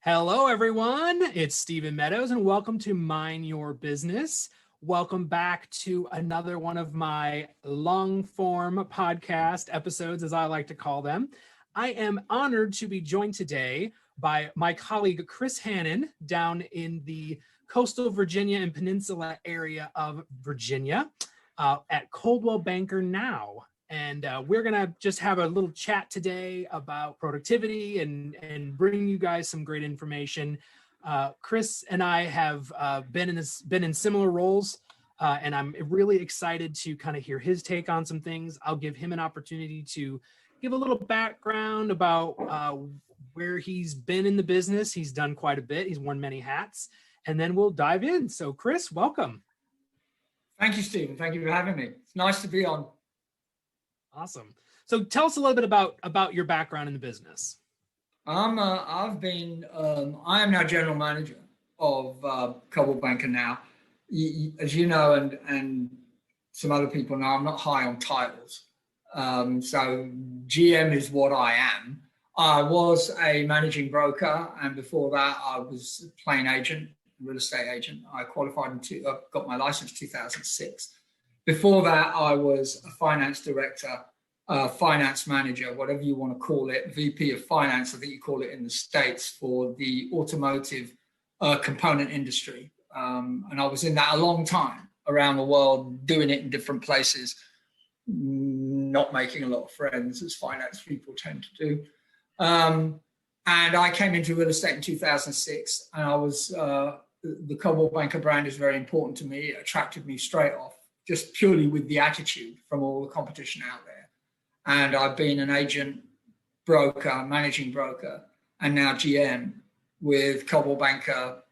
Hello, everyone. It's Stephen Meadows, and welcome to Mind Your Business. Welcome back to another one of my long-form podcast episodes, as I like to call them. I am honored to be joined today by my colleague, Chris Hannan, down in the coastal Virginia and peninsula area of Virginia at Coldwell Banker Now. And we're going to just have a little chat today about productivity and bring you guys some great information. Chris and I have been in similar roles, and I'm really excited to kind of hear his take on some things. I'll give him an opportunity to give a little background about where he's been in the business. He's done quite a bit. He's worn many hats, and then we'll dive in. So, Chris, welcome. Thank you, Stephen. Thank you for having me. It's nice to be on. Awesome. So tell us a little bit about your background in the business. I am now general manager of Coldwell Banker Now. As you know, and some other people know, I'm not high on titles. So GM is what I am. I was a managing broker, and before that, I was a plain agent, real estate agent. I qualified got my license in 2006. Before that, I was a finance director, finance manager, whatever you want to call it, VP of finance, I think you call it in the States, for the automotive component industry. And I was in that a long time around the world, doing it in different places, not making a lot of friends, as finance people tend to do. And I came into real estate in 2006, and I was, the Coldwell Banker brand is very important to me. It attracted me straight off, just purely with the attitude from all the competition out there. And I've been an agent, broker, managing broker, and now GM with Coldwell Banker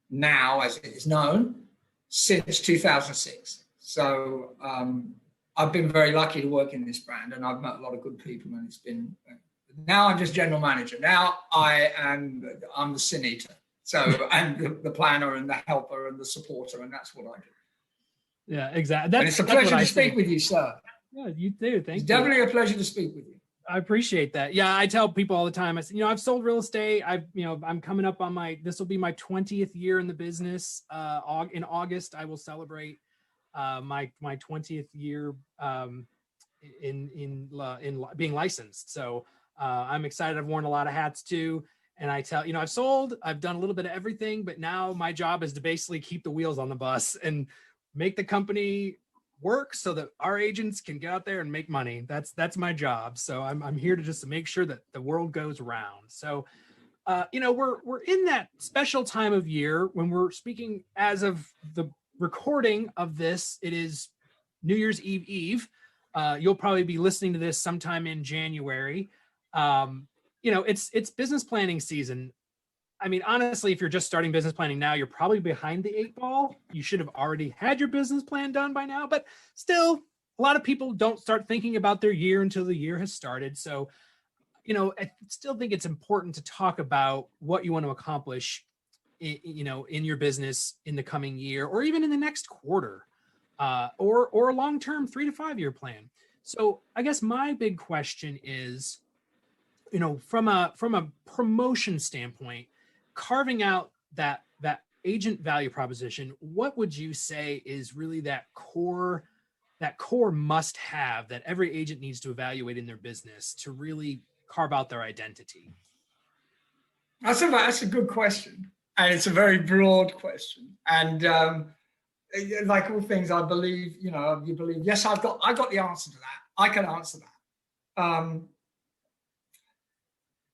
Now, as it is known, since 2006. So I've been very lucky to work in this brand, and I've met a lot of good people, and it's been, now I'm just general manager. Now I'm the sin eater. So I'm the planner and the helper and the supporter, and that's what I do. Yeah, exactly. And it's a pleasure to speak with you, sir. Yeah, you do. Thank you. It's definitely a pleasure to speak with you. I appreciate that. Yeah, I tell people all the time, I say, I've sold real estate. I'm coming up on this will be my 20th year in the business. In August, I will celebrate my 20th year in being licensed. So I'm excited. I've worn a lot of hats too. And I tell, I've sold, I've done a little bit of everything, but now my job is to basically keep the wheels on the bus and make the company work so that our agents can get out there and make money. That's my job. So I'm here to just make sure that the world goes round. So, we're in that special time of year when we're speaking as of the recording of this. It is New Year's Eve. You'll probably be listening to this sometime in January. It's business planning season. I mean, honestly, if you're just starting business planning now, you're probably behind the 8 ball. You should have already had your business plan done by now, but still, a lot of people don't start thinking about their year until the year has started. So, I still think it's important to talk about what you want to accomplish, in your business in the coming year, or even in the next quarter, or a long-term 3 to 5 year plan. So I guess my big question is, from a promotion standpoint, carving out that agent value proposition, what would you say is really that core must have that every agent needs to evaluate in their business to really carve out their identity? That's a good question. And it's a very broad question. And like all things, I believe, you believe, yes, I got the answer to that. I can answer that.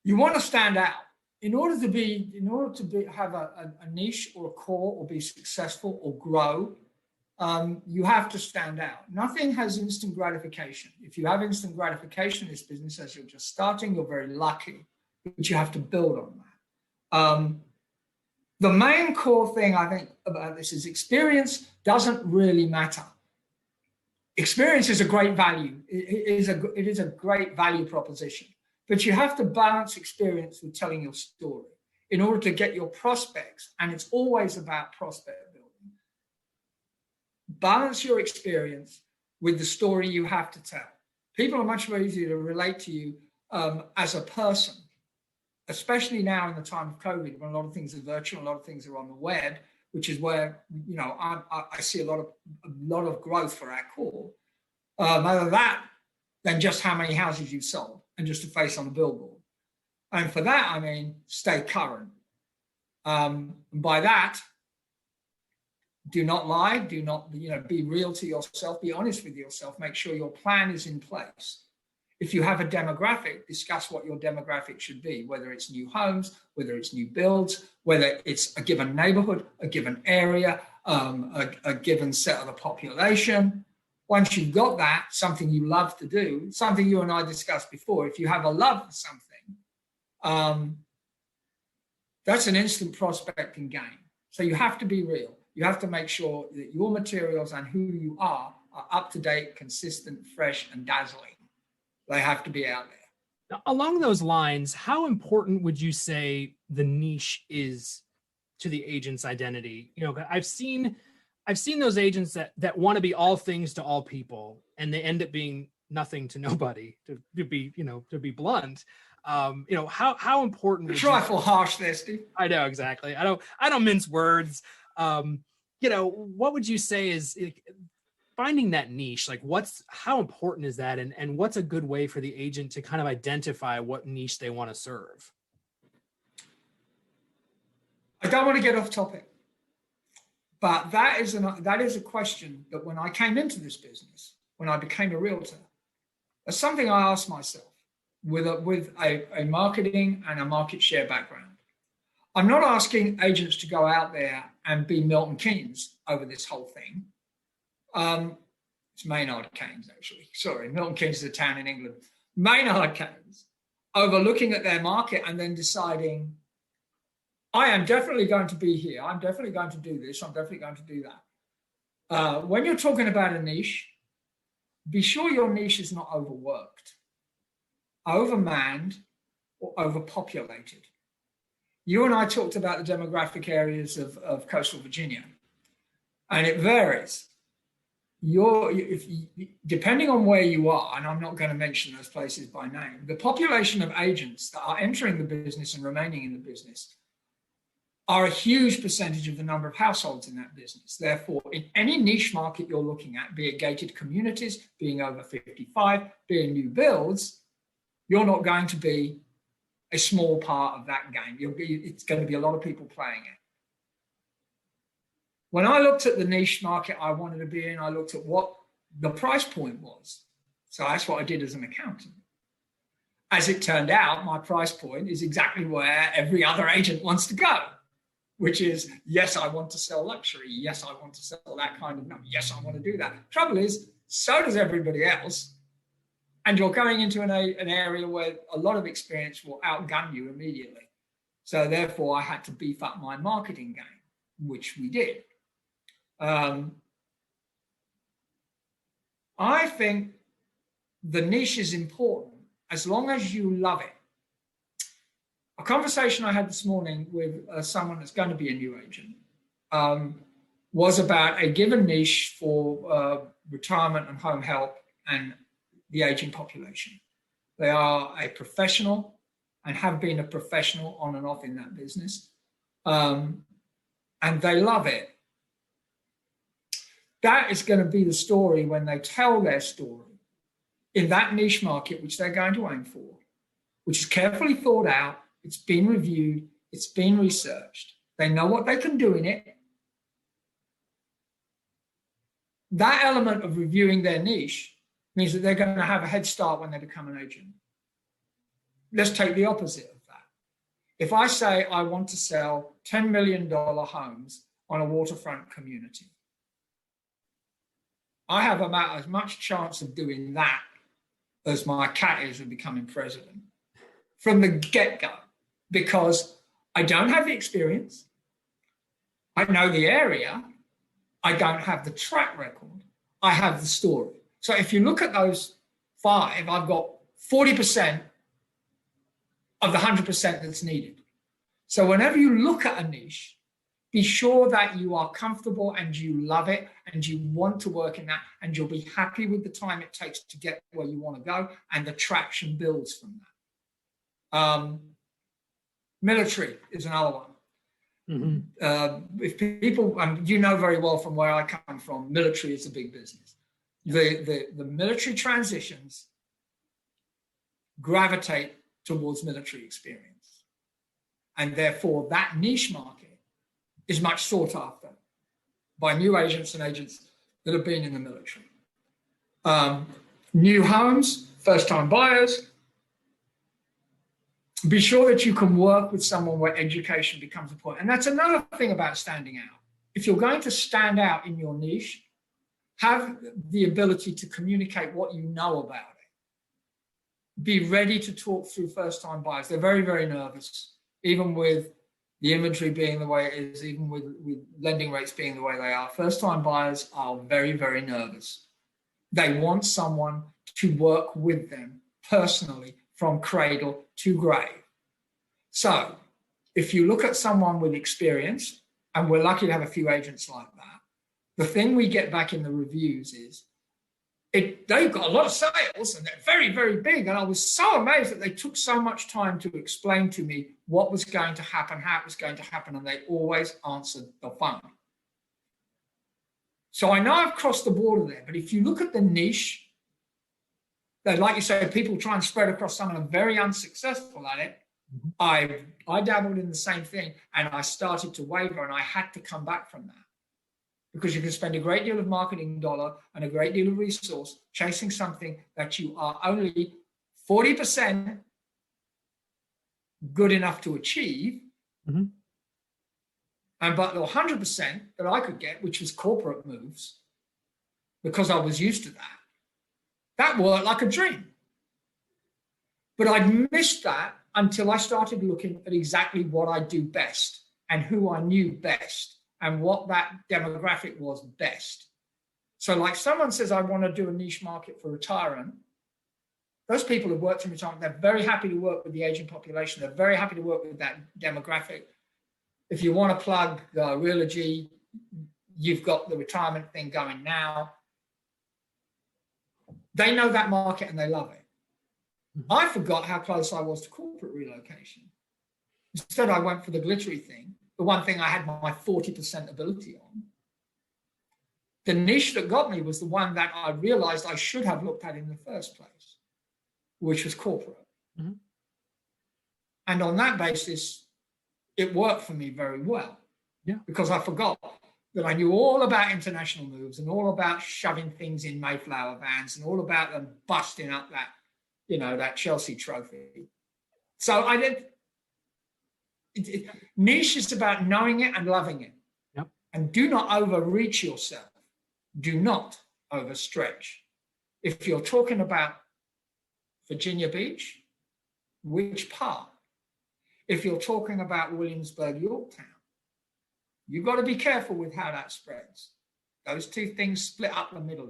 You want to stand out. In order to have a niche or a core or be successful or grow, you have to stand out. Nothing has instant gratification. If you have instant gratification in this business as you're just starting, you're very lucky, but you have to build on that. The main core thing I think about this is experience doesn't really matter. Experience is a great value. It is a great value proposition. But you have to balance experience with telling your story in order to get your prospects. And it's always about prospect building. Balance your experience with the story you have to tell. People are much more easier to relate to you as a person especially now in the time of COVID, when a lot of things are virtual, a lot of things are on the web, which is where, you know, I see a lot of growth for our core. Other that than just how many houses you've sold and just a face on a billboard. And for that, I mean, stay current. By that, do not lie, do not, you know, be real to yourself, be honest with yourself, make sure your plan is in place. If you have a demographic, discuss what your demographic should be, whether it's new homes, whether it's new builds, whether it's a given neighborhood, a given area, a given set of the population. Once you've got that, something you love to do, something you and I discussed before, if you have a love for something, that's an instant prospecting game. So you have to be real. You have to make sure that your materials and who you are up to date, consistent, fresh, and dazzling. They have to be out there. Along those lines, how important would you say the niche is to the agent's identity? You know, I've seen those agents that want to be all things to all people, and they end up being nothing to nobody. To be blunt, you know, how important? It's trifle harsh there, Steve. I know, exactly. I don't mince words. You know, what would you say is finding that niche? Like, how important is that, and what's a good way for the agent to kind of identify what niche they want to serve? I don't want to get off topic, but that is a question that when I came into this business, when I became a realtor, that's something I asked myself with a marketing and a market share background. I'm not asking agents to go out there and be Milton Keynes over this whole thing. It's Maynard Keynes, actually. Sorry, Milton Keynes is a town in England. Maynard Keynes, over looking at their market and then deciding, I am definitely going to be here. I'm definitely going to do this. I'm definitely going to do that. When you're talking about a niche, be sure your niche is not overworked, overmanned, or overpopulated. You and I talked about the demographic areas of coastal Virginia, and it varies. Depending on where you are, and I'm not going to mention those places by name, the population of agents that are entering the business and remaining in the business are a huge percentage of the number of households in that business. Therefore, in any niche market you're looking at, be it gated communities, being over 55, being new builds, you're not going to be a small part of that game. It's going to be a lot of people playing it. When I looked at the niche market I wanted to be in, I looked at what the price point was. So that's what I did as an accountant. As it turned out, my price point is exactly where every other agent wants to go, which is, yes, I want to sell luxury. Yes, I want to sell that kind of number. Yes, I want to do that. Trouble is, so does everybody else. And you're going into an area where a lot of experience will outgun you immediately. So therefore, I had to beef up my marketing game, which we did. I think the niche is important as long as you love it. A conversation I had this morning with someone that's going to be a new agent was about a given niche for retirement and home help and the aging population. They are a professional and have been a professional on and off in that business, and they love it. That is going to be the story when they tell their story in that niche market, which they're going to aim for, which is carefully thought out, it's been reviewed, it's been researched. They know what they can do in it. That element of reviewing their niche means that they're going to have a head start when they become an agent. Let's take the opposite of that. If I say I want to sell $10 million homes on a waterfront community, I have about as much chance of doing that as my cat is of becoming president from the get-go, because I don't have the experience, I know the area, I don't have the track record, I have the story. So if you look at those five, I've got 40% of the 100% that's needed. So whenever you look at a niche, be sure that you are comfortable and you love it and you want to work in that, and you'll be happy with the time it takes to get where you want to go, and the traction builds from that. Military is another one. Mm-hmm. If people, you know very well from where I come from, military is a big business. The military transitions gravitate towards military experience. And therefore, that niche market is much sought after by new agents and agents that have been in the military. New homes, first-time buyers. Be sure that you can work with someone where education becomes a point. And that's another thing about standing out. If you're going to stand out in your niche, have the ability to communicate what you know about it. Be ready to talk through first-time buyers. They're very, very nervous, even with the inventory being the way it is, even with lending rates being the way they are. First-time buyers are very, very nervous. They want someone to work with them personally from cradle to grave. So if you look at someone with experience, and we're lucky to have a few agents like that, the thing we get back in the reviews is they've got a lot of sales and they're very, very big. And I was so amazed that they took so much time to explain to me what was going to happen, how it was going to happen, and they always answered the phone. So I know I've crossed the border there, but if you look at the niche, that, like you say, people try and spread across some and are very unsuccessful at it. I dabbled in the same thing, and I started to waver, and I had to come back from that. Because you can spend a great deal of marketing dollar and a great deal of resource chasing something that you are only 40% good enough to achieve, Mm-hmm. and but the 100% that I could get, which was corporate moves, because I was used to that worked like a dream. But I'd missed that until I started looking at exactly what I do best and who I knew best and what that demographic was best. So like someone says, I want to do a niche market for retirement. Those people have worked in retirement. They're very happy to work with the aging population. They're very happy to work with that demographic. If you want to plug Realogy, you've got the retirement thing going now. They know that market and they love it. I forgot how close I was to corporate relocation. Instead, I went for the glittery thing, the one thing I had my 40% ability on. The niche that got me was the one that I realized I should have looked at in the first place, which was corporate. Mm-hmm. And on that basis, it worked for me very well. Yeah. Because I forgot that I knew all about international moves and all about shoving things in Mayflower vans and all about them busting up that, that Chelsea trophy. So I did. Niche is about knowing it and loving it. Yep. And do not overreach yourself. Do not overstretch. If you're talking about Virginia Beach, which part? If you're talking about Williamsburg, Yorktown, you've got to be careful with how that spreads. Those two things split up the middle.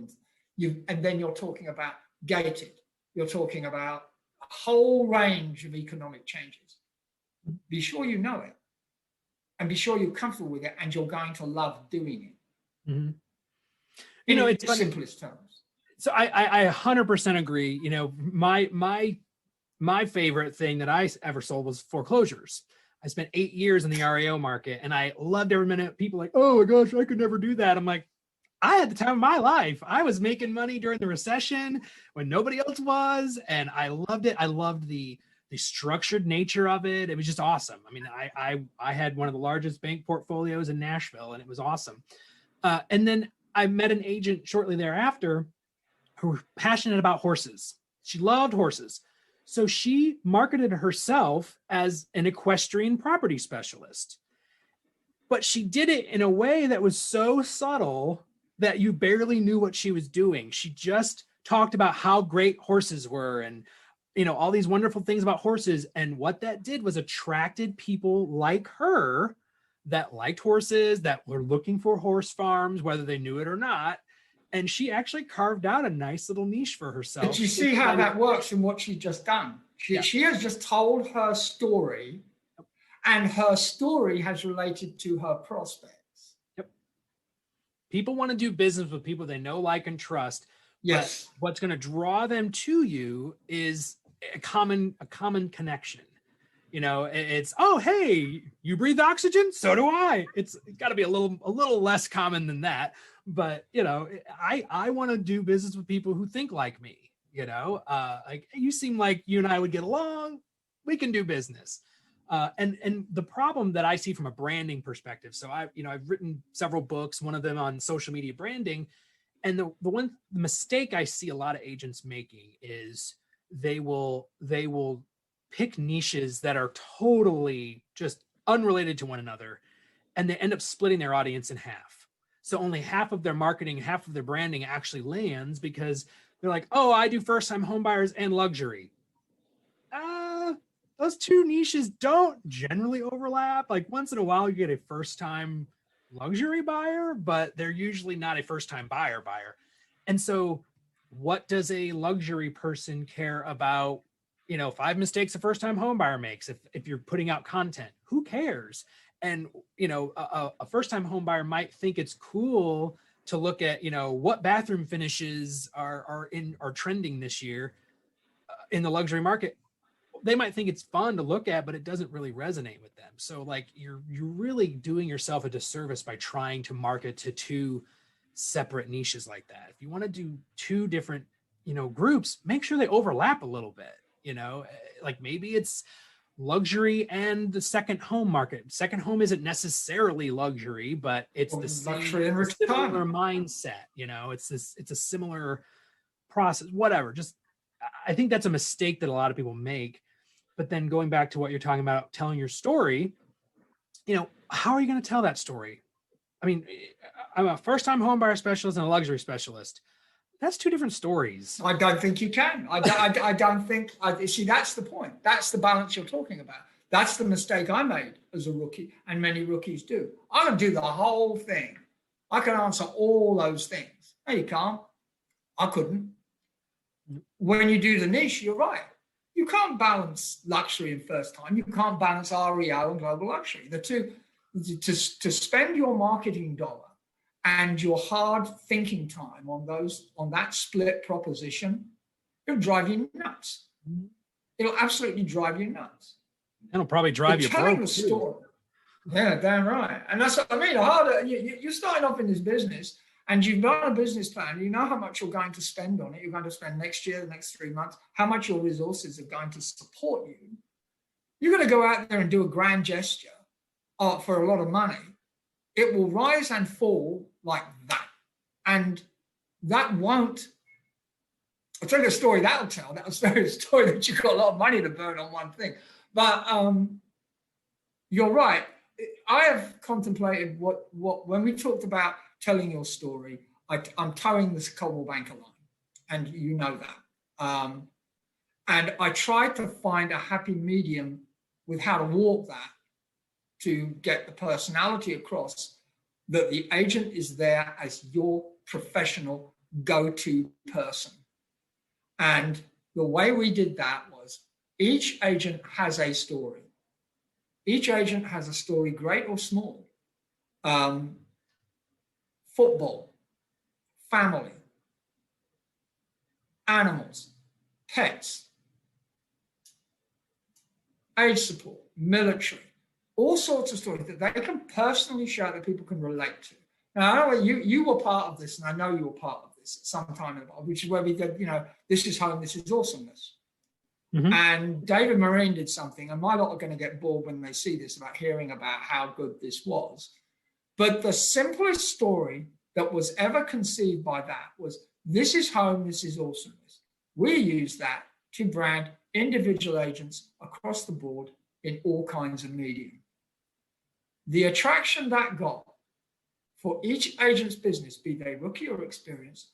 And then you're talking about gated. You're talking about a whole range of economic changes. Be sure you know it. And be sure you're comfortable with it, and you're going to love doing it. Mm-hmm. In it's its simplest terms. So I 100% agree. My favorite thing that I ever sold was foreclosures. I spent 8 years in the REO market, and I loved every minute. People like, oh my gosh, I could never do that. I'm like, I had the time of my life. I was making money during the recession when nobody else was, and I loved it. I loved the structured nature of it. It was just awesome. I mean, I had one of the largest bank portfolios in Nashville, and it was awesome. And then I met an agent shortly thereafter who was passionate about horses. She loved horses. So she marketed herself as an equestrian property specialist. But she did it in a way that was so subtle that you barely knew what she was doing. She just talked about how great horses were and all these wonderful things about horses. And what that did was attracted people like her that liked horses, that were looking for horse farms, whether they knew it or not. And she actually carved out a nice little niche for herself. But you see how that works in what she's just done. She has just told her story, and her story has related to her prospects. Yep. People want to do business with people they know, like, and trust. Yes. What's going to draw them to you is a common connection. You know, it's, oh, hey, you breathe oxygen, so do I. It's got to be a little less common than that. But you know, I want to do business with people who think like me. You know, like, you seem like you and I would get along. We can do business. And the problem that I see from a branding perspective. So I've written several books, one of them on social media branding, and the mistake I see a lot of agents making is they will pick niches that are totally just unrelated to one another, and they end up splitting their audience in half. So only half of their marketing, half of their branding actually lands, because they're like, oh, I do first time home buyers and luxury. Those two niches don't generally overlap. Like, once in a while you get a first time luxury buyer, but they're usually not a first time buyer. And so what does a luxury person care about, 5 mistakes a first time home buyer makes? If you're putting out content, who cares? And a first time home buyer might think it's cool to look at what bathroom finishes are trending this year in the luxury market. They might think it's fun to look at, but it doesn't really resonate with them. So like, you're really doing yourself a disservice by trying to market to two separate niches like that. If you want to do two different groups, make sure they overlap a little bit. Like, maybe it's luxury and the second home market. Second home isn't necessarily luxury, but it's the similar mindset. It's a similar process, whatever. Just, I think that's a mistake that a lot of people make. But then going back to what you're talking about, telling your story, how are you going to tell that story? I mean, I'm a first time home buyer specialist and a luxury specialist. That's two different stories. I don't think you can. I don't think, see, that's the point. That's the balance you're talking about. That's the mistake I made as a rookie, and many rookies do. I can do the whole thing. I can answer all those things. No, you can't. I couldn't. When you do the niche, you're right. You can't balance luxury and first time. You can't balance REO and global luxury. The two, to spend your marketing dollar and your hard thinking time on that split proposition, it'll drive you nuts. It'll absolutely drive you nuts. It'll probably drive you telling broke the story. Yeah, damn right. And that's what I mean. You're starting off in this business, and you've got a business plan. You know how much you're going to spend on it. You're going to spend next year, the next 3 months, how much your resources are going to support you. You're going to go out there and do a grand gesture for a lot of money. It will rise and fall like that. And that won't, I'll tell you a story that'll tell. That'll tell you a story that you've got a lot of money to burn on one thing. But you're right. I have contemplated what when we talked about telling your story, I'm towing this Coldwell Banker line, and you know that. And I tried to find a happy medium with how to walk that to get the personality across, that the agent is there as your professional go-to person. And the way we did that was each agent has a story. Each agent has a story, great or small. Football, family, animals, pets, age support, military, all sorts of stories that they can personally share that people can relate to. Now, I know you were part of this, and I know you were part of this at some time, which is where we did, this is home, this is awesomeness. Mm-hmm. And David Marine did something, and my lot are going to get bored when they see this, about hearing about how good this was. But the simplest story that was ever conceived by that was, this is home, this is awesomeness. We use that to brand individual agents across the board in all kinds of media. The attraction that got for each agent's business, be they rookie or experienced,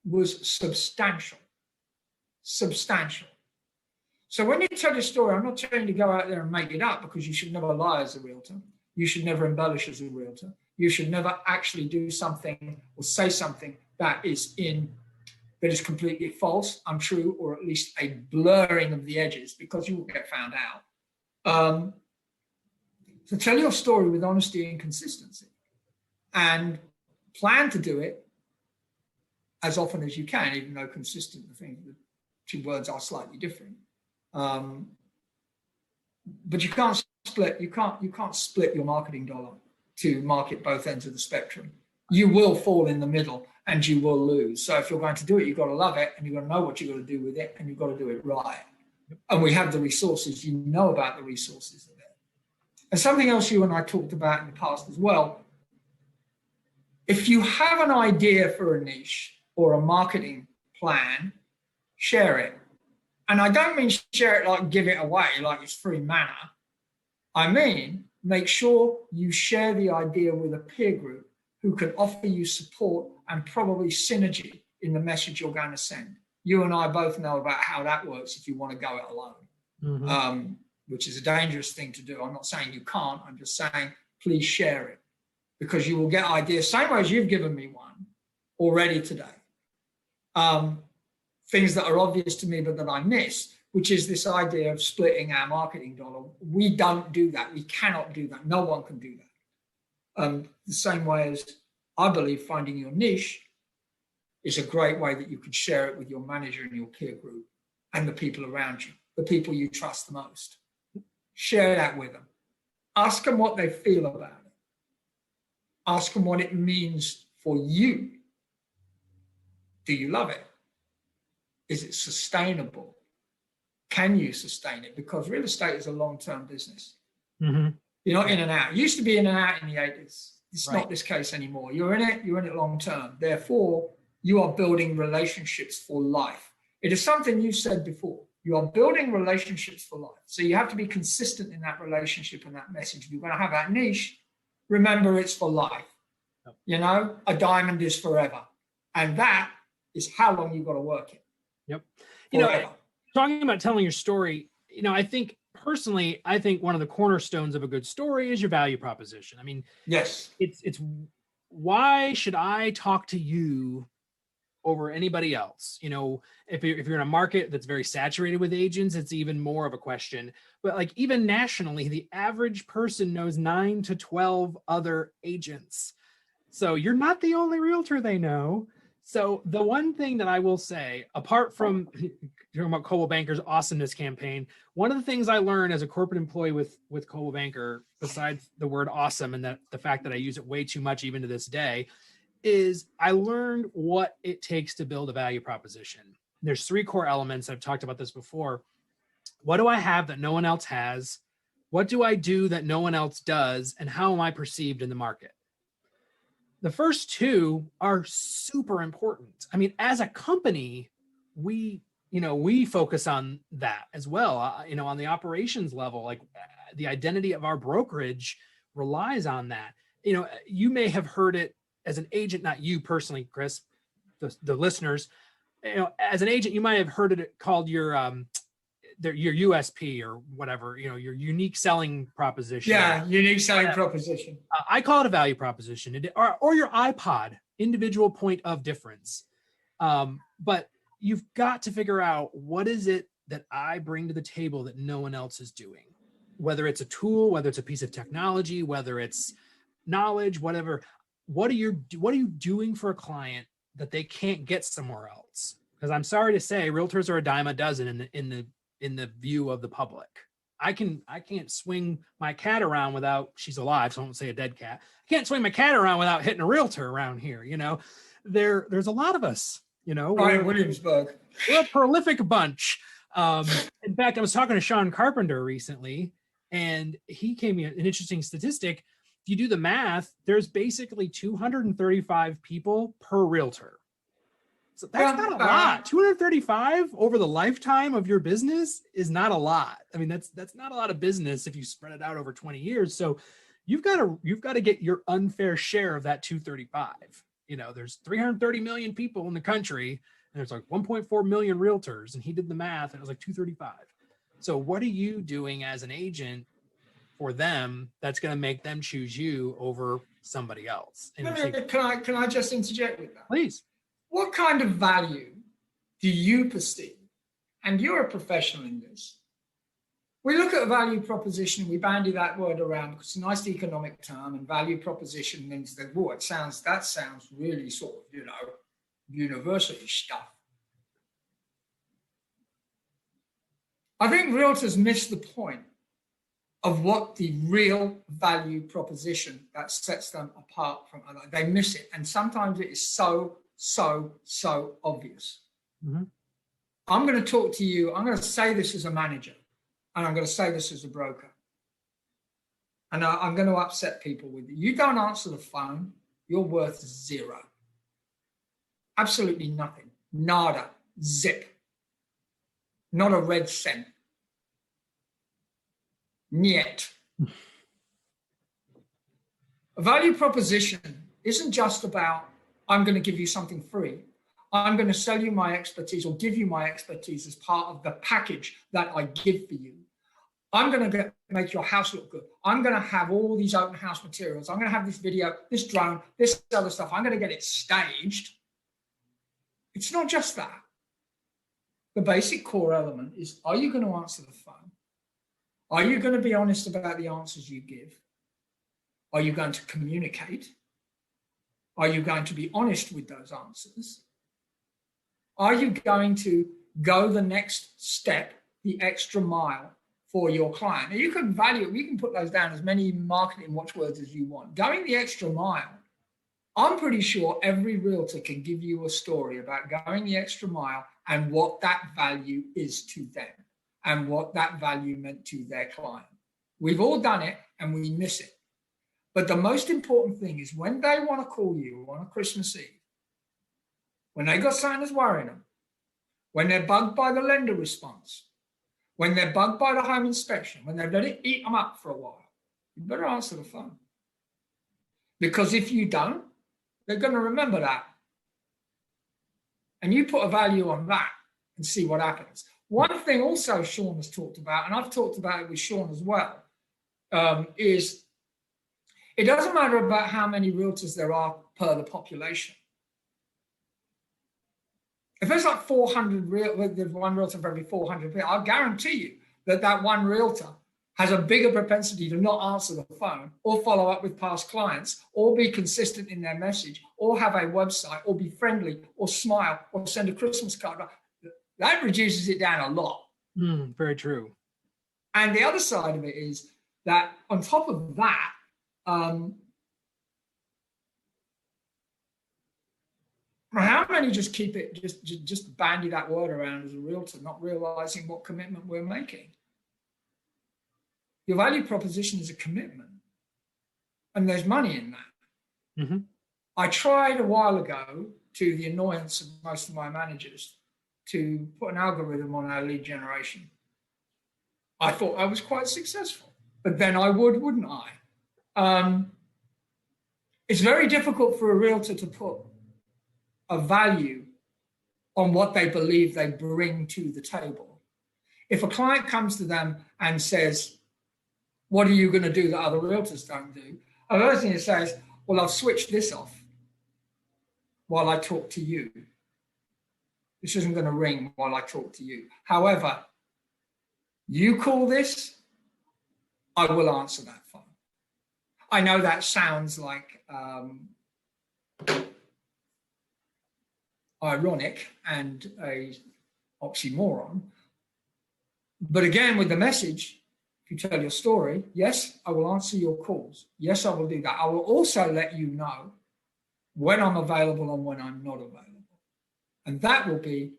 was substantial. Substantial. So when you tell your story, I'm not telling you to go out there and make it up, because you should never lie as a realtor. You should never embellish as a realtor. You should never actually do something or say something that is completely false, untrue, or at least a blurring of the edges, because you will get found out. So tell your story with honesty and consistency, and plan to do it as often as you can, even though consistent, I think the two words are slightly different. but you can't split your marketing dollar to market both ends of the spectrum. You will fall in the middle and you will lose. So if you're going to do it, you've got to love it and you've got to know what you've got to do with it and you've got to do it right. And we have the resources, you know about the resources of it. And something else you and I talked about in the past as well, if you have an idea for a niche or a marketing plan, share it. And I don't mean share it like give it away, like it's free manna. I mean, make sure you share the idea with a peer group who can offer you support and probably synergy in the message you're going to send. You and I both know about how that works if you want to go it alone, which is a dangerous thing to do. I'm not saying you can't. I'm just saying, please share it because you will get ideas, same way as you've given me one already today. Things that are obvious to me but that I miss, which is this idea of splitting our marketing dollar. We don't do that. We cannot do that. No one can do that. The same way as I believe finding your niche is a great way that you could share it with your manager and your peer group and the people around you, the people you trust the most. Share that with them. Ask them what they feel about it. Ask them what it means for you. Do you love it? Is it sustainable? Can you sustain it? Because real estate is a long-term business. You're not in and out. It used to be in and out in the 80s. It's not this case anymore. You're in it long-term. Therefore, you are building relationships for life. It is something you said before. You are building relationships for life. So you have to be consistent in that relationship and that message. If you're going to have that niche, remember it's for life. You know, a diamond is forever. And that is how long you've got to work it. You know, talking about telling your story, you know, I think personally, one of the cornerstones of a good story is your value proposition. I mean, yes, it's why should I talk to you over anybody else? You know, if you're in a market that's very saturated with agents, it's even more of a question. But like even nationally, the average person knows 9 to 12 other agents. So you're not the only realtor they know. So the one thing that I will say, apart from talking about Coldwell Banker's awesomeness campaign, one of the things I learned as a corporate employee with Coldwell Banker, besides the word awesome and that the fact that I use it way too much even to this day, is I learned what it takes to build a value proposition. There's 3 core elements. I've talked about this before. What do I have that no one else has? What do I do that no one else does? And how am I perceived in the market? The first 2 are super important. I mean, as a company, we focus on that as well. On the operations level, like the identity of our brokerage relies on that. You know, you may have heard it as an agent, not you personally, Chris, the listeners. You know, as an agent, you might have heard it called your USP or whatever, you know, your unique selling proposition. Yeah, unique selling proposition. I call it a value proposition, or your iPod, individual point of difference. But you've got to figure out what is it that I bring to the table that no one else is doing, whether it's a tool, whether it's a piece of technology, whether it's knowledge, whatever. What are you doing for a client that they can't get somewhere else? Because I'm sorry to say, realtors are a dime a dozen in the view of the public. I can't swing my cat around without, she's alive, so I won't say a dead cat. I can't swing my cat around without hitting a realtor around here. You know, there's a lot of us, you know. Right, Williamsburg. We're a prolific bunch. In fact, I was talking to Sean Carpenter recently, and he gave me an interesting statistic. If you do the math, there's basically 235 people per realtor. So that's not a lot. 235 over the lifetime of your business is not a lot. I mean, that's not a lot of business if you spread it out over 20 years. So you've got to get your unfair share of that 235. You know, there's 330 million people in the country, and there's like 1.4 million realtors, and he did the math, and it was like 235. So what are you doing as an agent for them that's going to make them choose you over somebody else? And can I just interject with that? Please. What kind of value do you perceive? And you're a professional in this. We look at a value proposition, we bandy that word around because it's a nice economic term, and value proposition means that, that sounds really sort of, you know, university stuff. I think realtors miss the point of what the real value proposition that sets them apart from others. They miss it. And sometimes it is so obvious. Mm-hmm. I'm going to talk to you. I'm going to say this as a manager, and I'm going to say this as a broker. And I'm going to upset people with it. You don't answer the phone, you're worth zero. Absolutely nothing. Nada. Zip. Not a red cent. Niet. A value proposition isn't just about, I'm going to give you something free. I'm going to sell you my expertise or give you my expertise as part of the package that I give for you. I'm going to make your house look good. I'm going to have all these open house materials. I'm going to have this video, this drone, this other stuff. I'm going to get it staged. It's not just that. The basic core element is, are you going to answer the phone? Are you going to be honest about the answers you give? Are you going to communicate? Are you going to be honest with those answers? Are you going to go the next step, the extra mile for your client? Now you can put those down as many marketing watchwords as you want. Going the extra mile, I'm pretty sure every realtor can give you a story about going the extra mile and what that value is to them and what that value meant to their client. We've all done it and we miss it. But the most important thing is when they want to call you on a Christmas Eve, when they got something that's worrying them, when they're bugged by the lender response, when they're bugged by the home inspection, when they've let it eat them up for a while, you better answer the phone. Because if you don't, they're going to remember that. And you put a value on that and see what happens. One thing also Sean has talked about, and I've talked about it with Sean as well, is it doesn't matter about how many realtors there are per the population. If there's like 400, there's one realtor for every 400 people, I'll guarantee you that that one realtor has a bigger propensity to not answer the phone or follow up with past clients or be consistent in their message or have a website or be friendly or smile or send a Christmas card. That reduces it down a lot. Very true. And the other side of it is that on top of that, how many just keep it, just bandy that word around as a realtor, not realizing what commitment we're making? Your value proposition is a commitment, and there's money in that. Mm-hmm. I tried a while ago, to the annoyance of most of my managers, to put an algorithm on our lead generation. I thought I was quite successful, but then I wouldn't I? It's very difficult for a realtor to put a value on what they believe they bring to the table. If a client comes to them and says, what are you going to do that other realtors don't do? The first thing it says, well, I've switched this off while I talk to you. This isn't going to ring while I talk to you. However, you call this, I will answer that phone. I know that sounds like ironic and a oxymoron. But again, with the message, if you tell your story, yes, I will answer your calls. Yes, I will do that. I will also let you know when I'm available and when I'm not available. And that will be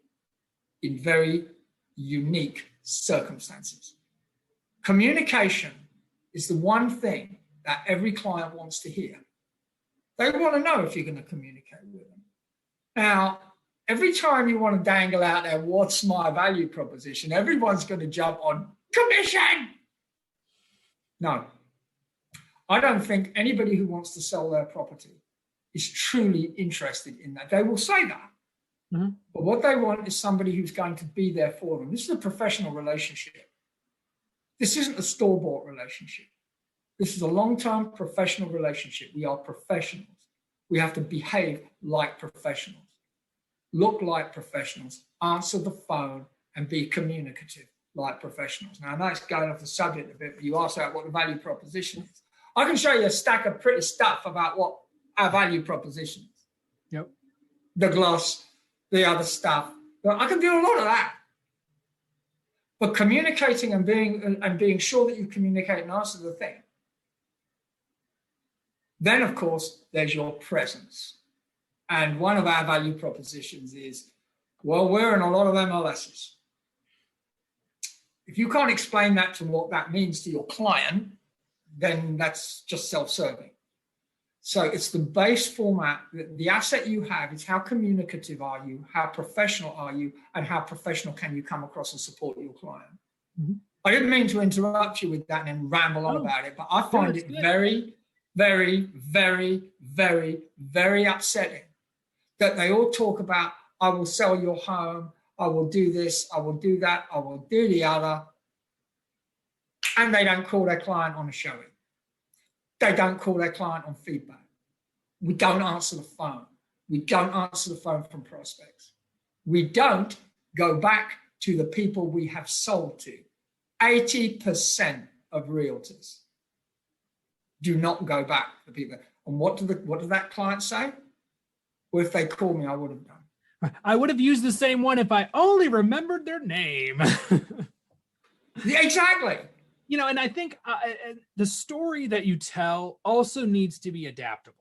in very unique circumstances. Communication is the one thing that every client wants to hear. They want to know if you're going to communicate with them. Now, every time you want to dangle out there, what's my value proposition? Everyone's going to jump on commission. No, I don't think anybody who wants to sell their property is truly interested in that. They will say that. Mm-hmm. But what they want is somebody who's going to be there for them. This is a professional relationship. This isn't a store-bought relationship. This is a long-term professional relationship. We are professionals. We have to behave like professionals, look like professionals, answer the phone, and be communicative like professionals. Now, I know it's going off the subject a bit, but you asked about what the value proposition is. I can show you a stack of pretty stuff about what our value proposition is. Yep. The gloss, the other stuff. I can do a lot of that. But communicating and being sure that you communicate and answer the thing. Then, of course, there's your presence. And one of our value propositions is, well, we're in a lot of MLSs. If you can't explain that to what that means to your client, then that's just self-serving. So it's the base format. The asset you have is how communicative are you, how professional are you, and how professional can you come across and support your client. Mm-hmm. I didn't mean to interrupt you with that and then ramble on about it, but I find it very, very, very, very, very upsetting that they all talk about, I will sell your home, I will do this, I will do that, I will do the other, and they don't call their client on a showing. They don't call their client on feedback. We don't answer the phone. We don't answer the phone from prospects. We don't go back to the people we have sold to. 80% of realtors do not go back to people. And what does that client say? Well, if they called me, I would have done. I would have used the same one if I only remembered their name. Yeah, exactly. You know, and I think the story that you tell also needs to be adaptable.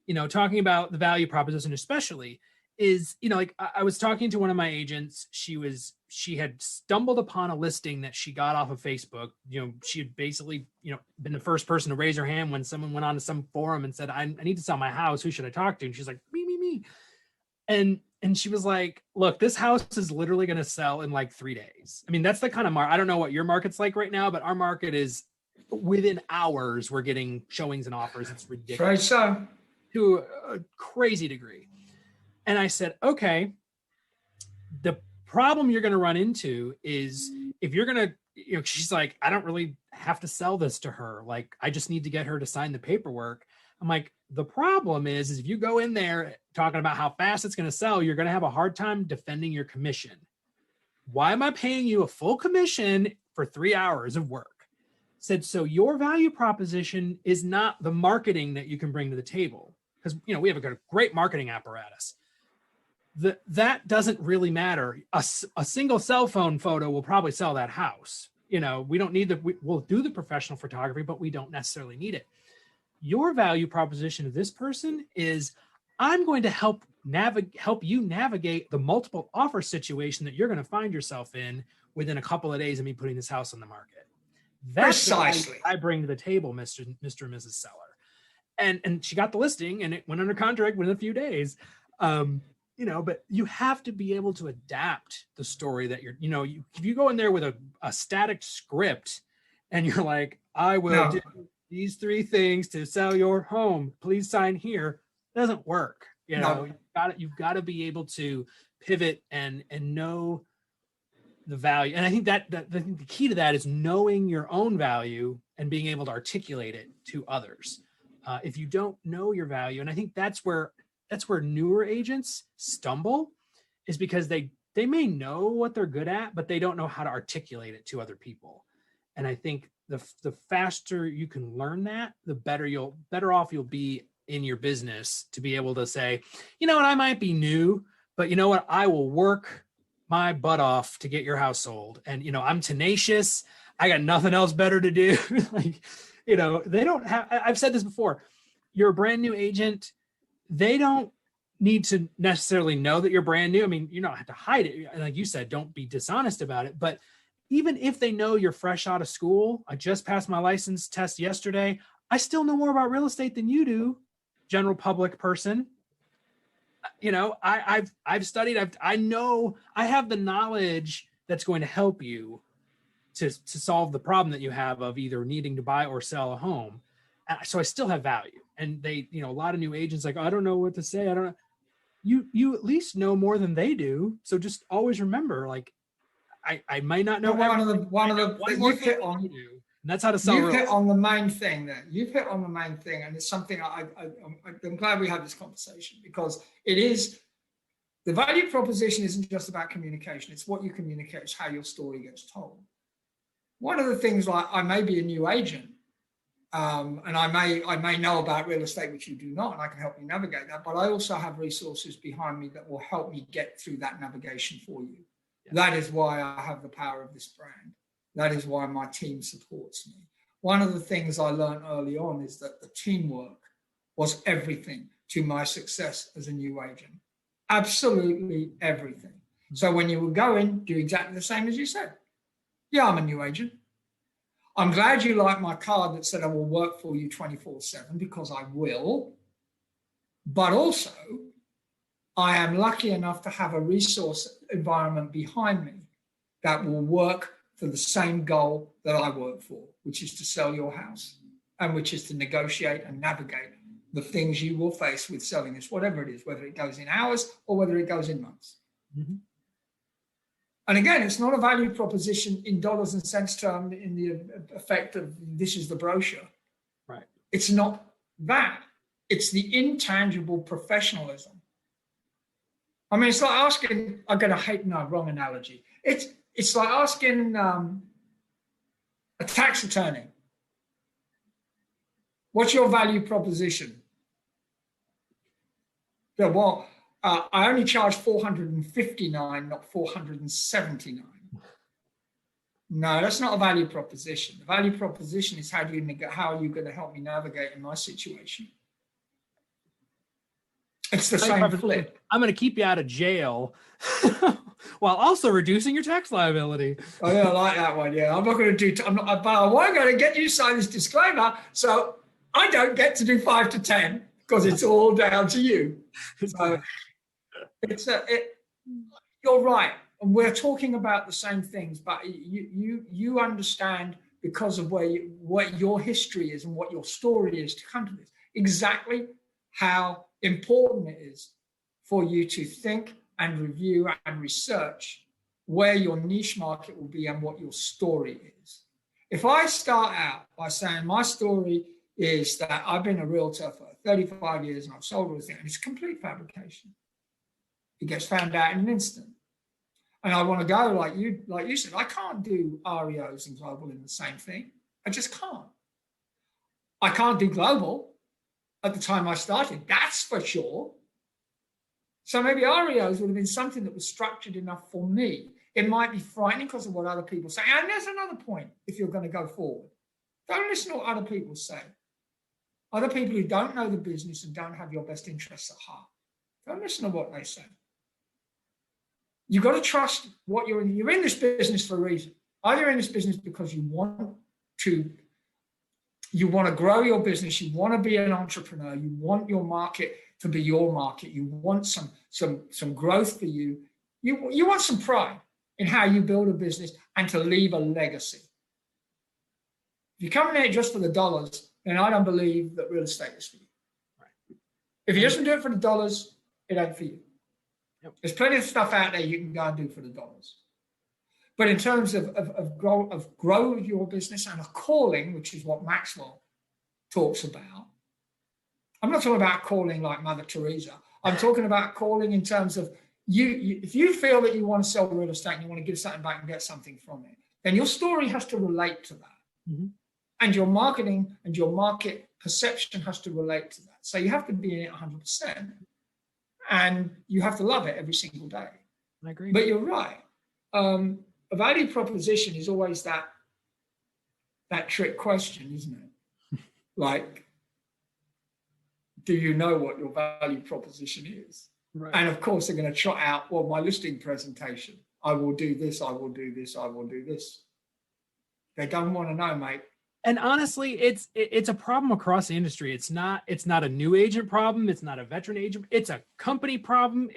You know, talking about the value proposition especially is, you know, like I was talking to one of my agents. She had stumbled upon a listing that she got off of Facebook. You know, she had basically, you know, been the first person to raise her hand when someone went on to some forum and said, I need to sell my house. Who should I talk to? And she's like, me. And she was like, look, this house is literally going to sell in like 3 days. I mean, that's the kind of market. I don't know what your market's like right now, but our market is within hours. We're getting showings and offers. It's ridiculous. Right, so. To a crazy degree. And I said, okay, the problem you're going to run into is if you're going to, you know, she's like, I don't really have to sell this to her. Like, I just need to get her to sign the paperwork. I'm like, the problem is if you go in there talking about how fast it's going to sell, you're going to have a hard time defending your commission. Why am I paying you a full commission for 3 hours of work? Said, so your value proposition is not the marketing that you can bring to the table. Because, you know, we have a great marketing apparatus. That doesn't really matter. A single cell phone photo will probably sell that house. You know, we don't need we'll do the professional photography, but we don't necessarily need it. Your value proposition of this person is, I'm going to help you navigate the multiple offer situation that you're going to find yourself in within a couple of days of me putting this house on the market. That's precisely what I bring to the table, Mr. and Mrs. Seller. And she got the listing and it went under contract within a few days. You know, but you have to be able to adapt the story that you're, you know, if you go in there with a static script and you're like, I will do these 3 things to sell your home, please sign here, it doesn't work. You know, you've got to be able to pivot and know the value. And I think that the key to that is knowing your own value and being able to articulate it to others. If you don't know your value, and I think that's where newer agents stumble, is because they may know what they're good at, but they don't know how to articulate it to other people. And I think the faster you can learn that, the better off you'll be in your business to be able to say, you know what, I might be new, but you know what, I will work my butt off to get your house sold. And, you know, I'm tenacious. I got nothing else better to do. Like, you know, they don't have, I've said this before, you're a brand new agent. They don't need to necessarily know that you're brand new. I mean, you don't have to hide it. And like you said, don't be dishonest about it. But even if they know you're fresh out of school, I just passed my license test yesterday, I still know more about real estate than you do, general public person. You know, I've studied, I know I have the knowledge that's going to help you to solve the problem that you have of either needing to buy or sell a home. So I still have value. And they, you know, a lot of new agents like, I don't know what to say. I don't know. You at least know more than they do. So just always remember, like, I might not know. That's how to sell. You've hit on the main thing there. You've hit on the main thing. And it's something I'm glad we had this conversation, because it is, the value proposition isn't just about communication. It's what you communicate, it's how your story gets told. One of the things, like, I may be a new agent, and I may know about real estate, which you do not, and I can help you navigate that. But I also have resources behind me that will help me get through that navigation for you. That is why I have the power of this brand. That is why my team supports me. One of the things I learned early on is that the teamwork was everything to my success as a new agent. Absolutely everything. So when you would go in, do exactly the same as you said. Yeah, I'm a new agent. I'm glad you like my card that said I will work for you 24/7, because I will. But also, I am lucky enough to have a resource environment behind me that will work for the same goal that I work for, which is to sell your house, and which is to negotiate and navigate the things you will face with selling this, whatever it is, whether it goes in hours or whether it goes in months. Mm-hmm. And again, it's not a value proposition in dollars and cents term in the effect of this is the brochure. Right. It's not that. It's the intangible professionalism. I mean, it's like asking, I'm going to hate, no, wrong analogy. It's like asking a tax attorney, what's your value proposition? Yeah, well, I only charge $459, not $479. No, that's not a value proposition. The value proposition is how are you going to help me navigate in my situation? It's the same flip. I'm going to keep you out of jail while also reducing your tax liability. Oh, yeah, I like that one. Yeah, I'm not going to do. But I want to get you to sign this disclaimer, so I don't get to do 5 to 10 because it's all down to you. So you're right, and we're talking about the same things, but you understand because of what your history is and what your story is to come to this exactly how important it is for you to think and review and research where your niche market will be and what your story is. If I start out by saying my story is that I've been a realtor for 35 years and I've sold everything, and it's complete fabrication, it gets found out in an instant. And I want to go like you said, I can't do REOs and global in the same thing. I just can't. I can't do global at the time I started, that's for sure. So maybe REOs would have been something that was structured enough for me. It might be frightening because of what other people say. And there's another point if you're going to go forward. Don't listen to what other people say. Other people who don't know the business and don't have your best interests at heart. Don't listen to what they say. You've got to trust what you're in. You're in this business for a reason. Either you're in this business because you want to grow your business, you want to be an entrepreneur, you want your market to be your market, you want some growth for you, you want some pride in how you build a business and to leave a legacy. If you come in there just for the dollars, then I don't believe that real estate is for you. Right. If you just do it for the dollars, it ain't for you. Yep. There's plenty of stuff out there you can go and do for the dollars. But in terms of grow your business and a calling, which is what Maxwell talks about, I'm not talking about calling like Mother Teresa. I'm talking about calling in terms of if you feel that you want to sell real estate and you want to give something back and get something from it, then your story has to relate to that. Mm-hmm. And your marketing and your market perception has to relate to that. So you have to be in it 100%. And you have to love it every single day. I agree. But you're right. A value proposition is always that trick question, isn't it? Like, do you know what your value proposition is? Right. And of course, they're going to trot out, well, my listing presentation. I will do this, I will do this, I will do this. They don't want to know, mate. And honestly, it's a problem across the industry. It's not a new agent problem. It's not a veteran agent. It's a company problem.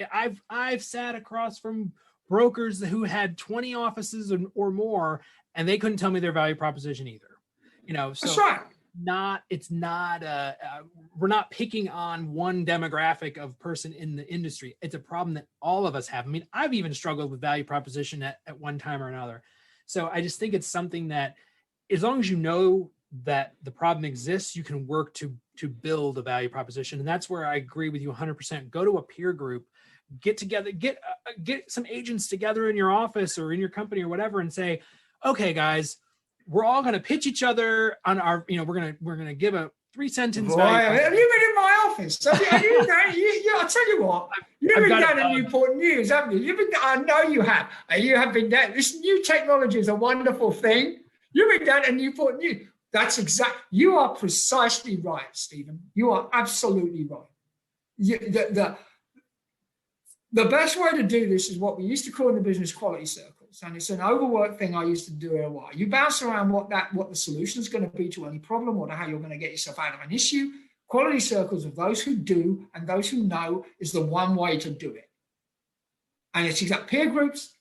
I've sat across from brokers who had 20 offices or more, and they couldn't tell me their value proposition either. So that's right. We're not picking on one demographic of person in the industry. It's a problem that all of us have. I mean, I've even struggled with value proposition at one time or another. So I just think it's something that, as long as you know that the problem exists, you can work to build a value proposition. And that's where I agree with you 100%. Go to a peer group, get together, get some agents together in your office or in your company or whatever, and say, okay, guys, we're all going to pitch each other on our, we're going to give a 3-sentence value. Have you been in my office? I'll tell you what, You've been down at Newport News, haven't you? I know you have. You have been down. This new technology is a wonderful thing. You've been down at Newport News. That's exact. You are precisely right, Stephen. You are absolutely right. The best way to do this is what we used to call in the business quality circles, and it's an overworked thing I used to do in a while. You bounce around what the solution is going to be to any problem or how you're going to get yourself out of an issue. Quality circles of those who do and those who know is the one way to do it. And it's exact peer groups.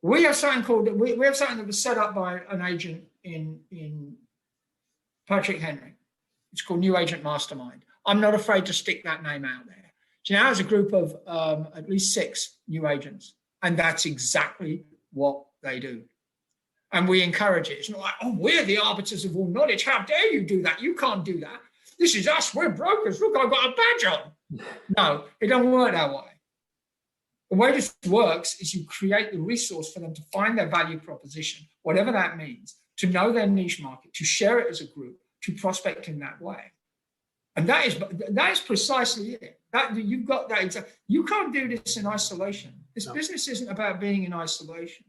We have something that was set up by an agent in Patrick Henry. It's called New Agent Mastermind. I'm not afraid to stick that name out there. So now there's a group of at least 6 new agents, and that's exactly what they do. And we encourage it. It's not like, oh, we're the arbiters of all knowledge. How dare you do that? You can't do that. This is us. We're brokers. Look, I've got a badge on. No, it doesn't work that way. The way this works is you create the resource for them to find their value proposition, whatever that means, to know their niche market, to share it as a group, to prospect in that way. And that is precisely it. You've got that. You can't do this in isolation. This business isn't about being in isolation.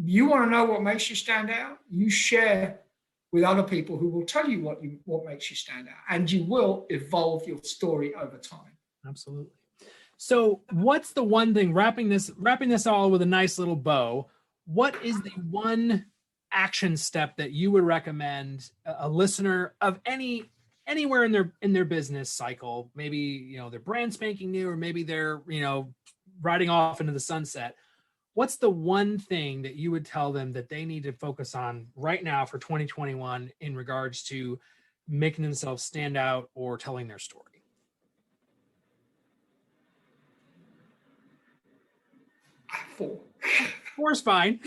You want to know what makes you stand out? You share with other people who will tell you what makes you stand out, and you will evolve your story over time. Absolutely. So, what's the one thing, wrapping this all with a nice little bow? What is the one action step that you would recommend a listener of anywhere in their business cycle? Maybe they're brand spanking new, or maybe they're riding off into the sunset. What's the one thing that you would tell them that they need to focus on right now for 2021 in regards to making themselves stand out or telling their story? 4 is fine.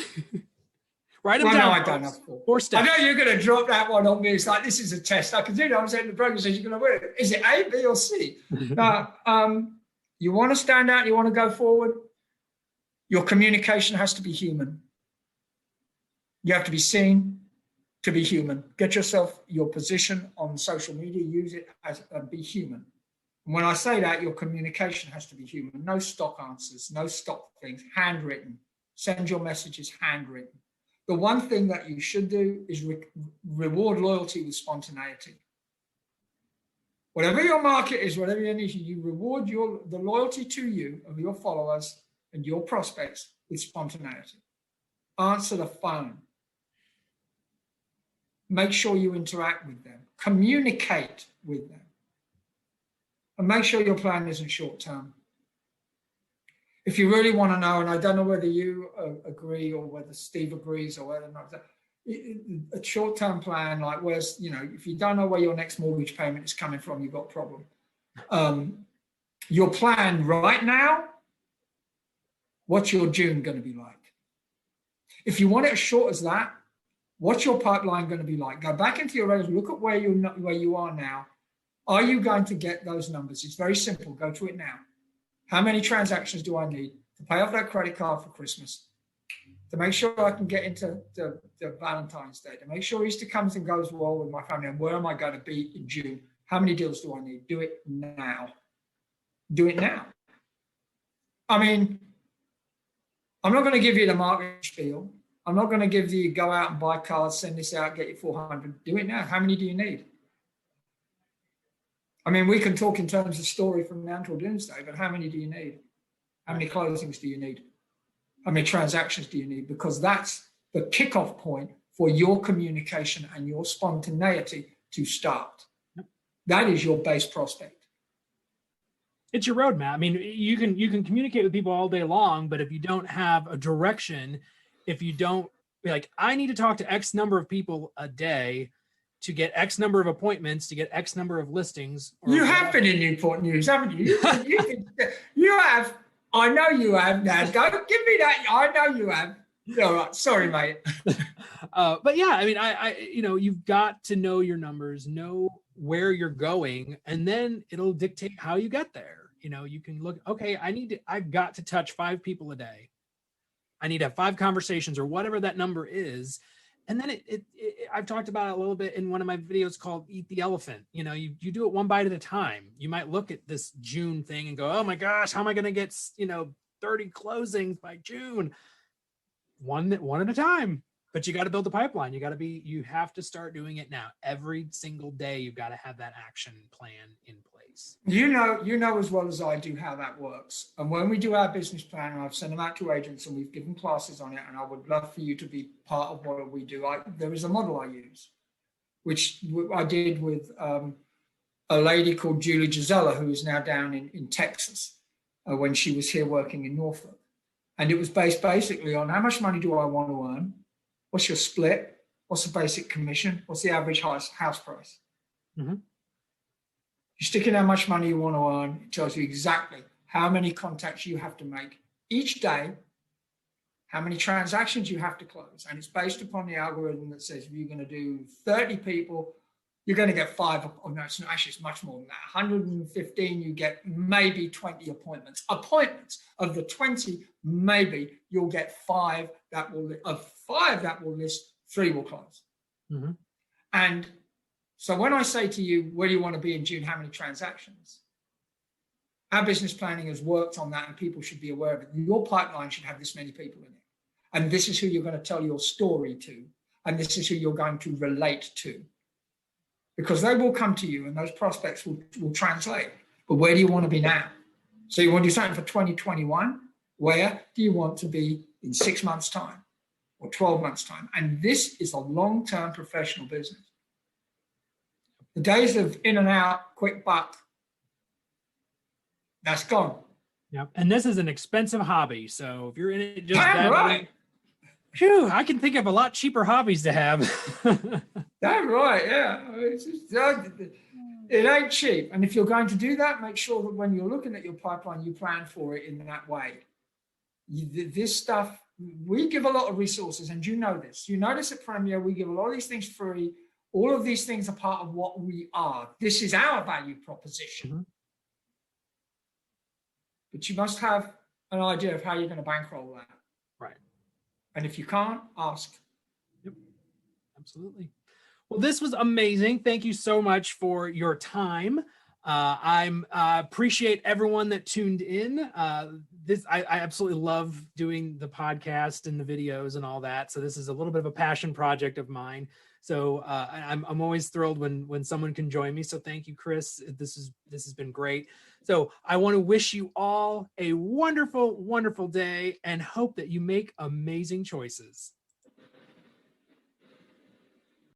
Write them down. No, I don't have 4. 4 steps. I know you're going to drop that one on me. It's like, this is a test. I can do that. I'm saying the program says you're going to win it. Is it A, B, or C? You want to stand out. You want to go forward. Your communication has to be human. You have to be seen to be human. Get yourself your position on social media. Use it as be human. And when I say that, your communication has to be human. No stock answers, no stock things. Handwritten. Send your messages handwritten. The one thing that you should do is reward loyalty with spontaneity. Whatever your market is, whatever your niche, you reward the loyalty to you of your followers and your prospects with spontaneity. Answer the phone. Make sure you interact with them. Communicate with them. And make sure your plan isn't short term. If you really want to know, and I don't know whether you agree or whether Steve agrees or whether not, a short-term plan, like if you don't know where your next mortgage payment is coming from, you've got a problem. Your plan right now, what's your June going to be like? If you want it as short as that, what's your pipeline going to be like? Go back into your records, look at where you are now. Are you going to get those numbers? It's very simple. Go to it now. How many transactions do I need to pay off that credit card for Christmas? To make sure I can get into the Valentine's Day, to make sure Easter comes and goes well with my family, and where am I going to be in June? How many deals do I need? Do it now. Do it now. I mean, I'm not going to give you the marketing spiel. I'm not going to give you go out and buy cards, send this out, get you 400. Do it now. How many do you need? I mean, we can talk in terms of story from now until doomsday, but how many do you need? How many closings do you need? How many transactions do you need? Because that's the kickoff point for your communication and your spontaneity to start. That is your base prospect. It's your roadmap. I mean, you can communicate with people all day long, but if you don't have a direction, if you don't be like, I need to talk to X number of people a day to get X number of appointments, to get X number of listings. You have been in Newport News, haven't you? You have. I know you have. Now, don't give me that. I know you have. All right. Sorry, mate. But yeah, I mean, you've got to know your numbers, know where you're going, and then it'll dictate how you get there. You can look, okay, I've got to touch 5 people a day. I need to have 5 conversations or whatever that number is. And then I've talked about it a little bit in one of my videos called Eat the Elephant. You know, you do it one bite at a time. You might look at this June thing and go, oh my gosh, how am I going to get, 30 closings by June? One at a time. But you got to build the pipeline. You have to start doing it now. Every single day, you've got to have that action plan in place. You know as well as I do how that works. And when we do our business plan, I've sent them out to agents and we've given classes on it. And I would love for you to be part of what we do. There is a model I use, which I did with a lady called Julie Gisella, who is now down in Texas, when she was here working in Norfolk. And it was based basically on how much money do I want to earn? What's your split? What's the basic commission? What's the average house price? Mm-hmm. You stick in how much money you want to earn. It tells you exactly how many contacts you have to make each day, how many transactions you have to close. And it's based upon the algorithm that says if you're going to do 30 people, you're going to get 5. Oh, no, it's not, actually, it's much more than that. 115, you get maybe 20 appointments. Of the 20, maybe you'll get 5 that will, of 5 that will list, 3 will close. Mm-hmm. And so when I say to you, where do you want to be in June? How many transactions? Our business planning has worked on that and people should be aware of it. Your pipeline should have this many people in it. And this is who you're going to tell your story to. And this is who you're going to relate to. Because they will come to you and those prospects will translate. But where do you want to be now? So you want to do something for 2021? Where do you want to be in 6 months' time or 12 months' time? And this is a long-term professional business. The days of in and out, quick buck, that's gone. Yeah. And this is an expensive hobby. So if you're in it just Damn right. Phew, I can think of a lot cheaper hobbies to have. That's right, yeah. It ain't cheap. And if you're going to do that, make sure that when you're looking at your pipeline, you plan for it in that way. This stuff, we give a lot of resources, and you know this. You know this at Premier, we give a lot of these things free. All of these things are part of what we are. This is our value proposition. Mm-hmm. But you must have an idea of how you're going to bankroll that. Right. And if you can't, ask. Yep, absolutely. Well, this was amazing. Thank you so much for your time. I appreciate everyone that tuned in. I absolutely love doing the podcast and the videos and all that. So this is a little bit of a passion project of mine. So I'm always thrilled when someone can join me. So thank you, Chris. This has been great. So I want to wish you all a wonderful, wonderful day and hope that you make amazing choices.